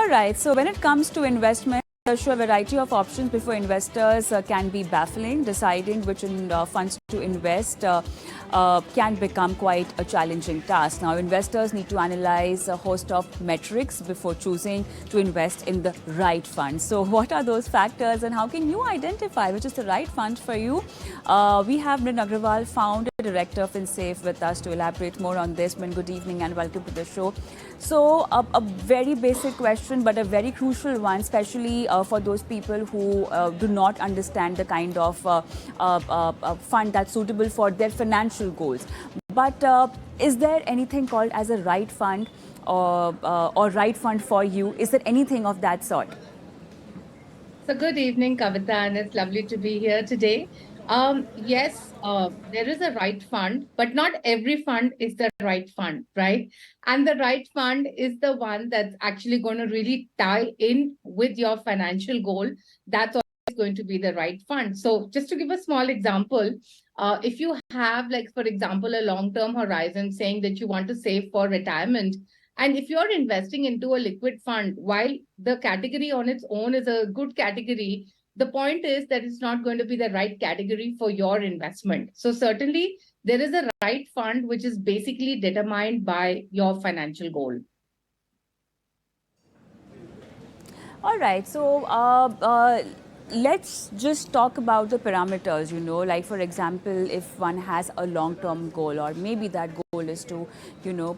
All right, so when it comes to investment, a variety of options before investors can be baffling. Deciding which funds to invest can become quite a challenging task. Now, investors need to analyze a host of metrics before choosing to invest in the right fund. So, what are those factors and how can you identify which is the right fund for you? We have Mrin Agrawal, founder, director of FinSafe, with us to elaborate more on this. Mrin, good evening and welcome to the show. So, a very basic question, but a very crucial one, especially for those people who do not understand the kind of fund that's suitable for their financial goals. But is there anything called as a right fund or right fund for you? Is there anything of that sort? So good evening, Kavita, and it's lovely to be here today. Yes, there is a right fund, but not every fund is the right fund, right? And the right fund is the one that's actually going to really tie in with your financial goal. That's always going to be the right fund. So just to give a small example, if you have, like, for example, a long-term horizon saying that you want to save for retirement, and if you're investing into a liquid fund, while the category on its own is a good category, the point is that it's not going to be the right category for your investment. So certainly there is a right fund which is basically determined by your financial goal. All right. So let's just talk about the parameters, like for example, if one has a long-term goal, or maybe that goal is to,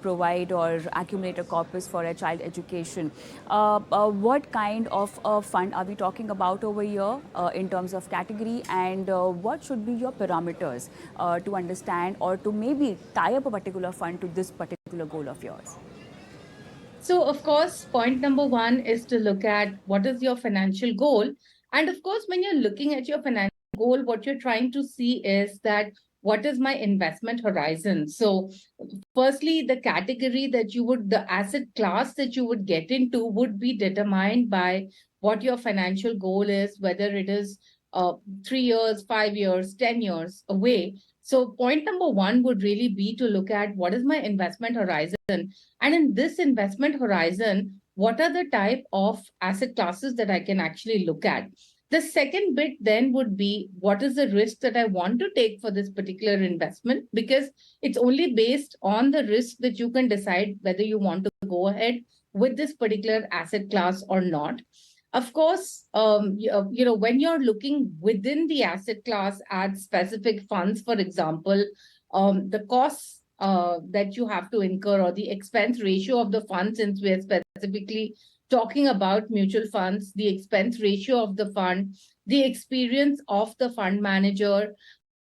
provide or accumulate a corpus for a child education. What kind of a fund are we talking about over here in terms of category, and what should be your parameters to understand or to maybe tie up a particular fund to this particular goal of yours? So, of course, point number one is to look at what is your financial goal. And of course, when you're looking at your financial goal, what you're trying to see is that what is my investment horizon? So, firstly, the category that you would, the asset class that you would get into would be determined by what your financial goal is, whether it is 3 years, 5 years, 10 years away. So, point number one would really be to look at what is my investment horizon. And in this investment horizon, what are the type of asset classes that I can actually look at? The second bit then would be what is the risk that I want to take for this particular investment? Because it's only based on the risk that you can decide whether you want to go ahead with this particular asset class or not. Of course, when you're looking within the asset class at specific funds, for example, the costs that you have to incur or the expense ratio of the fund, since we're specifically talking about mutual funds, the expense ratio of the fund, the experience of the fund manager,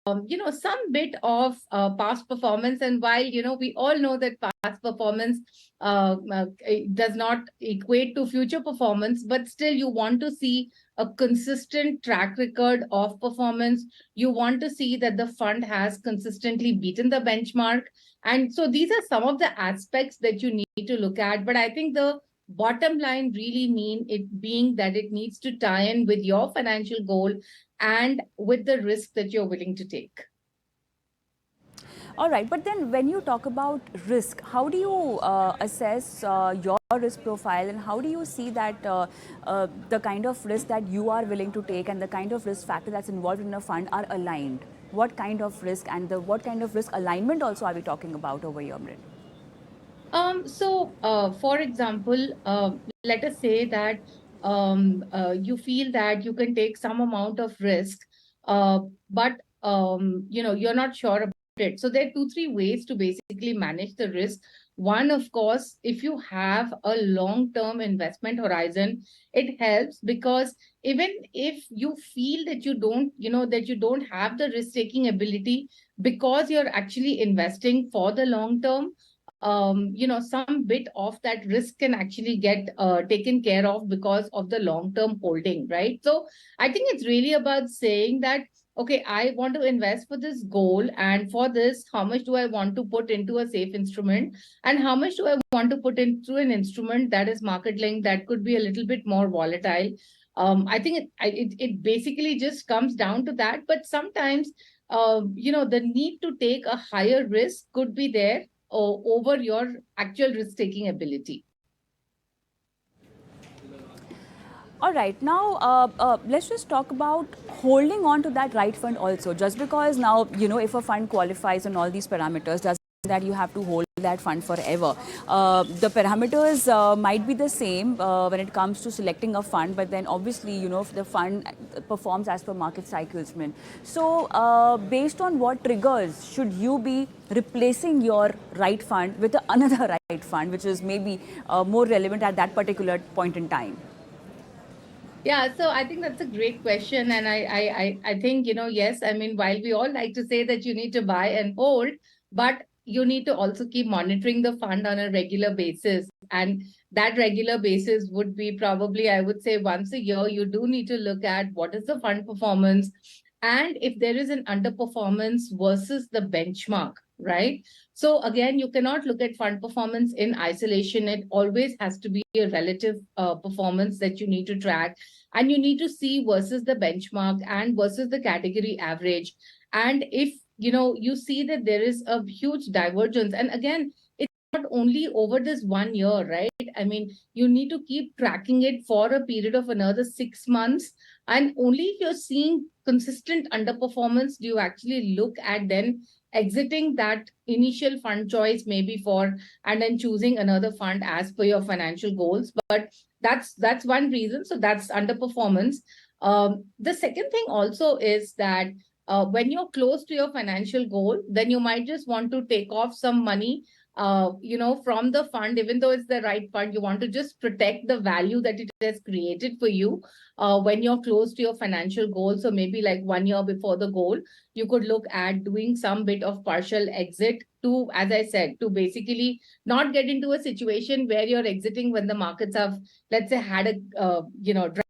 some bit of past performance. And while, we all know that past performance does not equate to future performance, but still you want to see a consistent track record of performance. You want to see that the fund has consistently beaten the benchmark. And so these are some of the aspects that you need to look at. But I think the bottom line really mean it being that it needs to tie in with your financial goal and with the risk that you're willing to take. All right, but then when you talk about risk, how do you assess your risk profile, and how do you see that the kind of risk that you are willing to take and the kind of risk factor that's involved in a fund are aligned? What kind of risk and what kind of risk alignment also are we talking about over here, Mrin? For example, let us say that you feel that you can take some amount of risk, but you're not sure about it. So there are two, three ways to basically manage the risk. One, of course, if you have a long-term investment horizon, it helps because even if you feel that you don't have the risk-taking ability because you're actually investing for the long term, some bit of that risk can actually get taken care of because of the long-term holding, right? So I think it's really about saying that, okay, I want to invest for this goal, and for this, how much do I want to put into a safe instrument, and how much do I want to put into an instrument that is market linked, that could be a little bit more volatile. I think it basically just comes down to that. But sometimes, the need to take a higher risk could be there over your actual risk-taking ability. All right, now let's just talk about holding on to that right fund also. Just because now, if a fund qualifies on all these parameters, doesn't mean that you have to hold that fund forever. The parameters might be the same when it comes to selecting a fund, but then obviously, if the fund performs as per market cycles. So, based on what triggers should you be replacing your right fund with another right fund, which is maybe more relevant at that particular point in time? Yeah, so I think that's a great question. And I think, yes, I mean, while we all like to say that you need to buy and hold, but you need to also keep monitoring the fund on a regular basis. And that regular basis would be probably, I would say, once a year, you do need to look at what is the fund performance and if there is an underperformance versus the benchmark, right? So again, you cannot look at fund performance in isolation. It always has to be a relative performance that you need to track, and you need to see versus the benchmark and versus the category average. And if you see that there is a huge divergence, and again, it's not only over this 1 year, right? I mean, you need to keep tracking it for a period of another 6 months, and only if you're seeing consistent underperformance do you actually look at then exiting that initial fund choice maybe for, and then choosing another fund as per your financial goals. But that's one reason. So that's underperformance. The second thing also is that when you're close to your financial goal, then you might just want to take off some money, from the fund. Even though it's the right fund, you want to just protect the value that it has created for you when you're close to your financial goal. So maybe like 1 year before the goal, you could look at doing some bit of partial exit to, as I said, to basically not get into a situation where you're exiting when the markets have, let's say, had a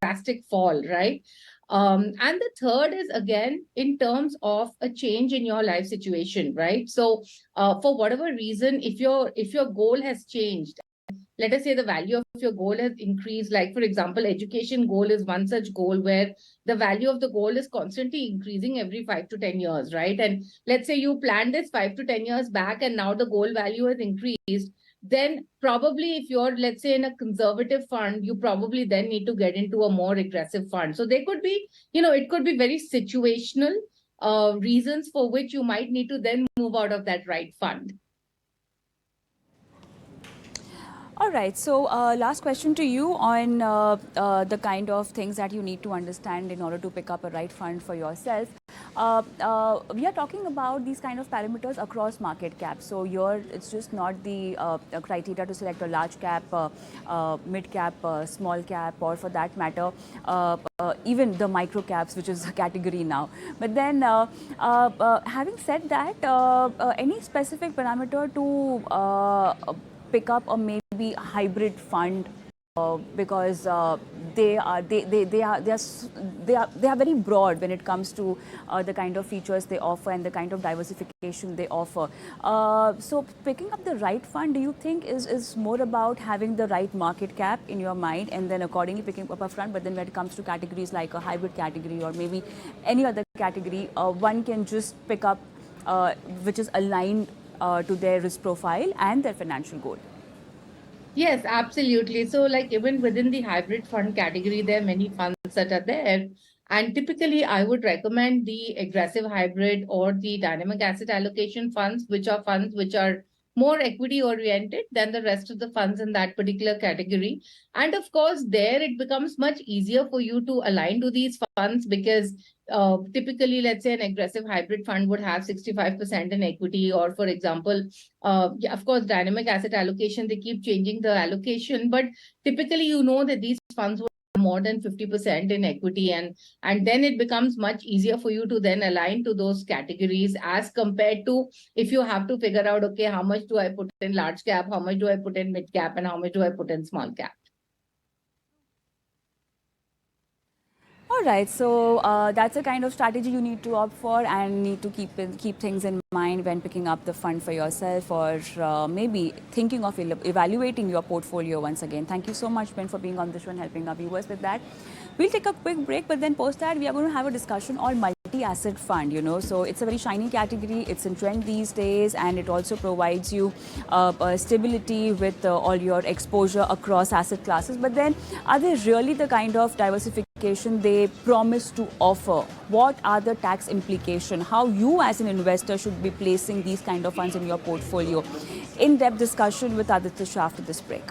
drastic fall, right? And the third is again in terms of a change in your life situation, right? So for whatever reason, if your goal has changed, let us say the value of your goal has increased, like for example education goal is one such goal where the value of the goal is constantly increasing every 5 to 10 years, right? And let's say you planned this 5 to 10 years back and now the goal value has increased, then probably if you're, let's say, in a conservative fund, you probably then need to get into a more aggressive fund. So they could be, it could be very situational reasons for which you might need to then move out of that right fund. All right. So, last question to you on the kind of things that you need to understand in order to pick up a right fund for yourself. We are talking about these kind of parameters across market caps. So, here it's just not the criteria to select a large cap, mid cap, small cap, or for that matter, even the micro caps, which is a category now. But then, having said that, any specific parameter to pick up a maybe hybrid fund because they are very broad when it comes to the kind of features they offer and the kind of diversification they offer. So picking up the right fund, do you think is more about having the right market cap in your mind and then accordingly picking up a fund? But then when it comes to categories like a hybrid category or maybe any other category, one can just pick up which is aligned to their risk profile and their financial goal. Yes, absolutely. So, like, even within the hybrid fund category, there are many funds that are there. And typically, I would recommend the aggressive hybrid or the dynamic asset allocation funds, which are funds which are more equity oriented than the rest of the funds in that particular category. And of course, there it becomes much easier for you to align to these funds because typically, let's say an aggressive hybrid fund would have 65% in equity, or for example, yeah, of course, dynamic asset allocation, they keep changing the allocation, but typically, that these funds will have more than 50% in equity, and then it becomes much easier for you to then align to those categories as compared to if you have to figure out, okay, how much do I put in large cap, how much do I put in mid cap, and how much do I put in small cap. All right, so that's a kind of strategy you need to opt for and need to keep things in mind when picking up the fund for yourself or maybe thinking of evaluating your portfolio once again. Thank you so much, Ben, for being on the show and helping our viewers with that. We'll take a quick break, but then post that we are going to have a discussion on multi multi-asset fund, you know. So it's a very shiny category. It's in trend these days, and it also provides you stability with all your exposure across asset classes. But then, are they really the kind of diversification they promise to offer? What are the tax implications? How you as an investor should be placing these kind of funds in your portfolio? In-depth discussion with Aditya Shah after this break.